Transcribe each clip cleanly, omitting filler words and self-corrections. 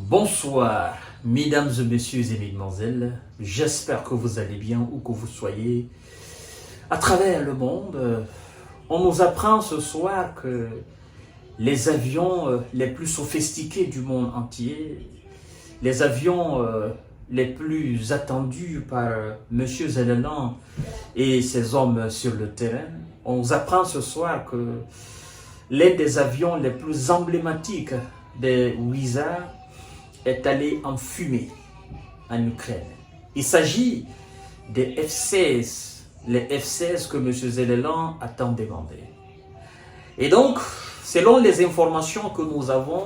Bonsoir, mesdames et messieurs et mesdemoiselles. J'espère que vous allez bien où que vous soyez. À travers le monde, on nous apprend ce soir que les avions les plus sophistiqués du monde entier, les avions les plus attendus par M. Zelensky et ses hommes sur le terrain, on nous apprend ce soir que l'un des avions les plus emblématiques des Wizards est allé en fumée en Ukraine. Il s'agit des F-16, les F-16 que M. Zelensky a tant demandé. Et donc, selon les informations que nous avons,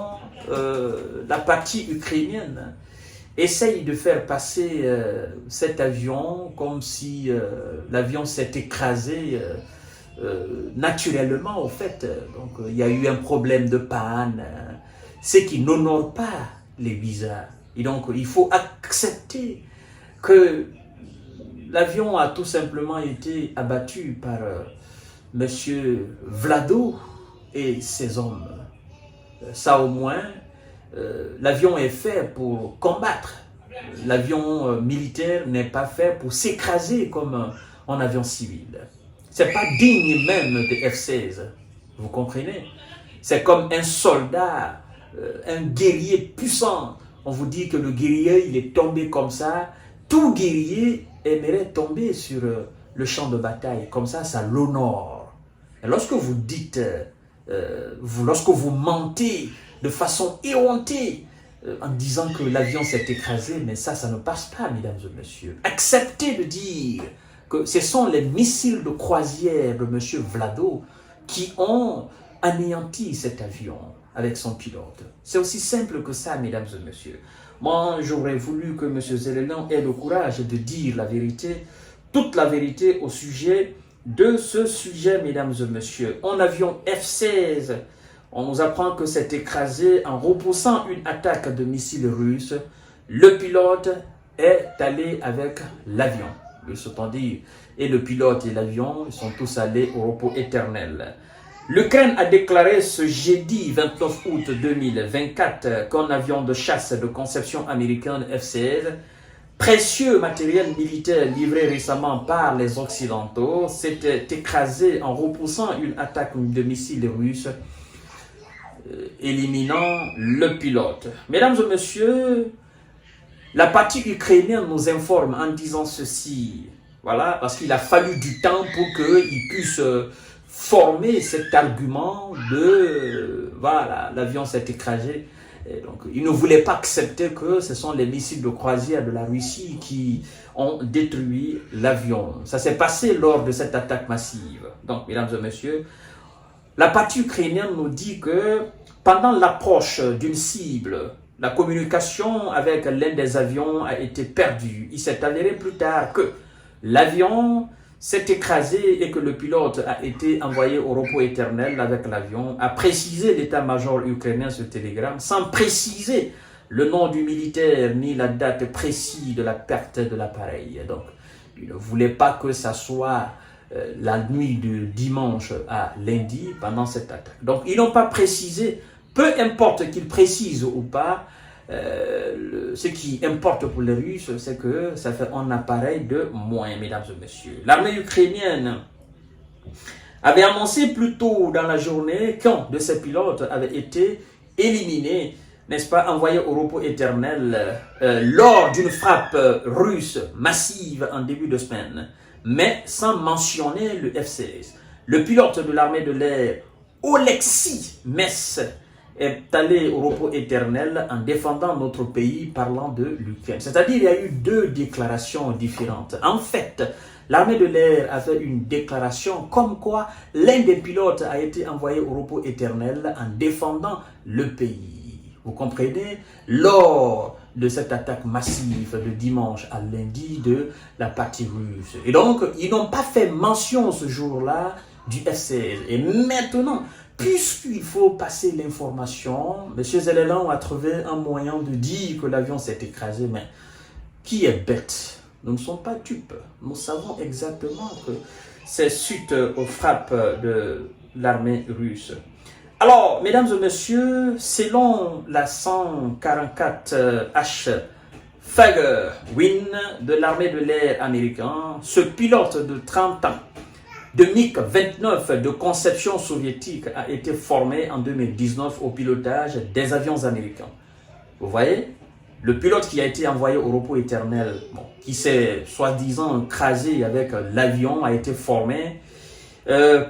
la partie ukrainienne essaye de faire passer cet avion comme si l'avion s'est écrasé naturellement, au fait. Donc, il y a eu un problème de panne, ce qui n'honore pas les visas. Et donc, il faut accepter que l'avion a tout simplement été abattu par M. Vlado et ses hommes. Ça au moins, l'avion est fait pour combattre. L'avion militaire n'est pas fait pour s'écraser comme un avion civil. C'est pas digne même de F-16. Vous comprenez? C'est comme un soldat, un guerrier puissant. On vous dit que le guerrier, il est tombé comme ça. Tout guerrier aimerait tomber sur le champ de bataille. Comme ça l'honore. Et lorsque vous dites, lorsque vous mentez de façon éhontée, en disant que l'avion s'est écrasé, mais ça ne passe pas, mesdames et messieurs. Acceptez de dire que ce sont les missiles de croisière de M. Vlado qui ont anéanti cet avion avec son pilote. C'est aussi simple que ça, mesdames et messieurs. Moi, j'aurais voulu que M. Zelensky ait le courage de dire la vérité, toute la vérité au sujet de ce sujet, mesdames et messieurs. Un avion F-16, on nous apprend que c'est écrasé en repoussant une attaque de missiles russes. Le pilote est allé avec l'avion. C'est-à-dire, et le pilote et l'avion, ils sont tous allés au repos éternel. L'Ukraine a déclaré ce jeudi 29 août 2024 qu'un avion de chasse de conception américaine F-16, précieux matériel militaire livré récemment par les Occidentaux, s'était écrasé en repoussant une attaque de missiles russes, éliminant le pilote. Mesdames et messieurs, la partie ukrainienne nous informe en disant ceci, voilà, parce qu'il a fallu du temps pour qu'ils puissent former cet argument de, voilà, l'avion s'est écrasé. Et donc, ils ne voulaient pas accepter que ce sont les missiles de croisière de la Russie qui ont détruit l'avion. Ça s'est passé lors de cette attaque massive. Donc, mesdames et messieurs, la partie ukrainienne nous dit que pendant l'approche d'une cible, la communication avec l'un des avions a été perdue. Il s'est avéré plus tard que l'avion s'est écrasé et que le pilote a été envoyé au repos éternel avec l'avion, a précisé l'état-major ukrainien ce télégramme, sans préciser le nom du militaire ni la date précise de la perte de l'appareil. Donc, il ne voulait pas que ça soit la nuit de dimanche à lundi pendant cette attaque. Donc, ils n'ont pas précisé, peu importe qu'ils précisent ou pas, ce qui importe pour les Russes, c'est que ça fait un appareil de moins, mesdames et messieurs. L'armée ukrainienne avait annoncé plus tôt dans la journée qu'un de ses pilotes avait été éliminé, n'est-ce pas, envoyé au repos éternel lors d'une frappe russe massive en début de semaine, mais sans mentionner le F-16. Le pilote de l'armée de l'air, Oleksiy Mess, est allé au repos éternel en défendant notre pays parlant de l'Ukraine. C'est-à-dire qu'il y a eu deux déclarations différentes. En fait, l'armée de l'air a fait une déclaration comme quoi l'un des pilotes a été envoyé au repos éternel en défendant le pays. Vous comprenez? Lors de cette attaque massive de dimanche à lundi de la partie russe. Et donc, ils n'ont pas fait mention ce jour-là du F-16. Et maintenant, puisqu'il faut passer l'information, M. Zelensky a trouvé un moyen de dire que l'avion s'est écrasé, mais qui est bête? Nous ne sommes pas dupes. Nous savons exactement que c'est suite aux frappes de l'armée russe. Alors, mesdames et messieurs, selon la 144 H Fagger Win de l'armée de l'air américain, ce pilote de 30 ans de MiG-29 de conception soviétique a été formé en 2019 au pilotage des avions américains. Vous voyez, le pilote qui a été envoyé au repos éternel, qui s'est soi-disant écrasé avec l'avion, a été formé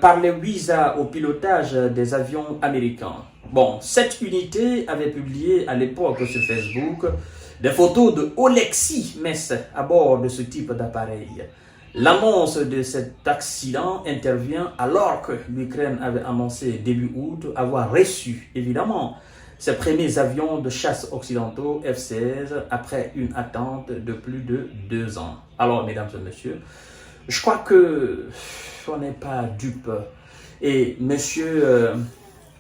par les visas au pilotage des avions américains. Bon, cette unité avait publié à l'époque sur Facebook des photos de Oleksiy Mess à bord de ce type d'appareil. L'annonce de cet accident intervient alors que l'Ukraine avait annoncé début août avoir reçu, évidemment, ses premiers avions de chasse occidentaux F-16 après une attente de plus de 2 ans. Alors, mesdames et messieurs, je crois que on n'est pas dupe. Et monsieur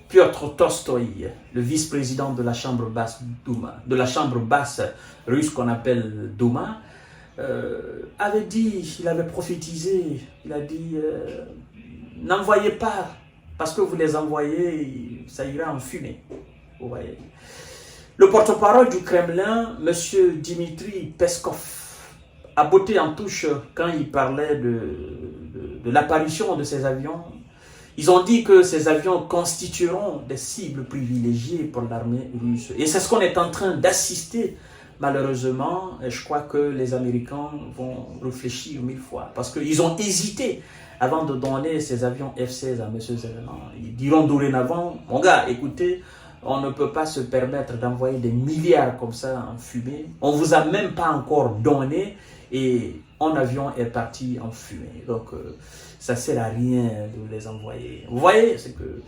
Piotr Tolstoï, le vice-président de la chambre basse Douma, de la chambre basse russe qu'on appelle Douma, avait dit, il avait prophétisé, il a dit n'envoyez pas, parce que vous les envoyez, ça ira en fumée. Vous voyez. Le porte-parole du Kremlin, M. Dmitri Peskov, a botté en touche quand il parlait de l'apparition de ces avions. Ils ont dit que ces avions constitueront des cibles privilégiées pour l'armée russe. Et c'est ce qu'on est en train d'assister. Malheureusement, je crois que les Américains vont réfléchir 1000 fois parce qu'ils ont hésité avant de donner ces avions F-16 à M. Zelensky. Ils diront dorénavant, mon gars, écoutez, on ne peut pas se permettre d'envoyer des milliards comme ça en fumée. On ne vous a même pas encore donné et un avion est parti en fumée. Donc, ça ne sert à rien de les envoyer. Vous voyez, c'est que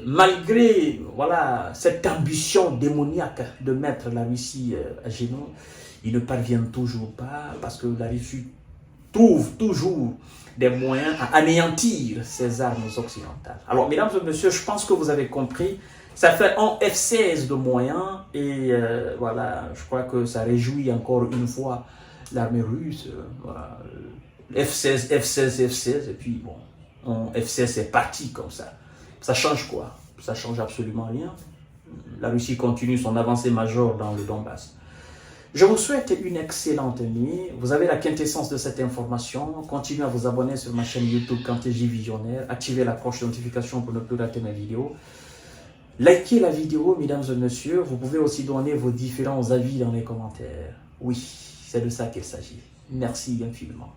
malgré voilà, cette ambition démoniaque de mettre la Russie à genoux, ils ne parviennent toujours pas parce que la Russie trouve toujours des moyens à anéantir ces armes occidentales. Alors, mesdames et messieurs, je pense que vous avez compris. Ça fait un F-16 de moyens et voilà, je crois que ça réjouit encore une fois l'armée russe. Voilà. F-16, F-16, F-16 et puis bon, F-16 est parti comme ça. Ça change quoi? Ça change absolument rien. La Russie continue son avancée majeure dans le Donbass. Je vous souhaite une excellente nuit. Vous avez la quintessence de cette information. Continuez à vous abonner sur ma chaîne YouTube Kanteji Visionnaire. Activez la cloche de notification pour ne plus rater mes vidéos. Likez la vidéo, mesdames et messieurs. Vous pouvez aussi donner vos différents avis dans les commentaires. Oui, c'est de ça qu'il s'agit. Merci infiniment.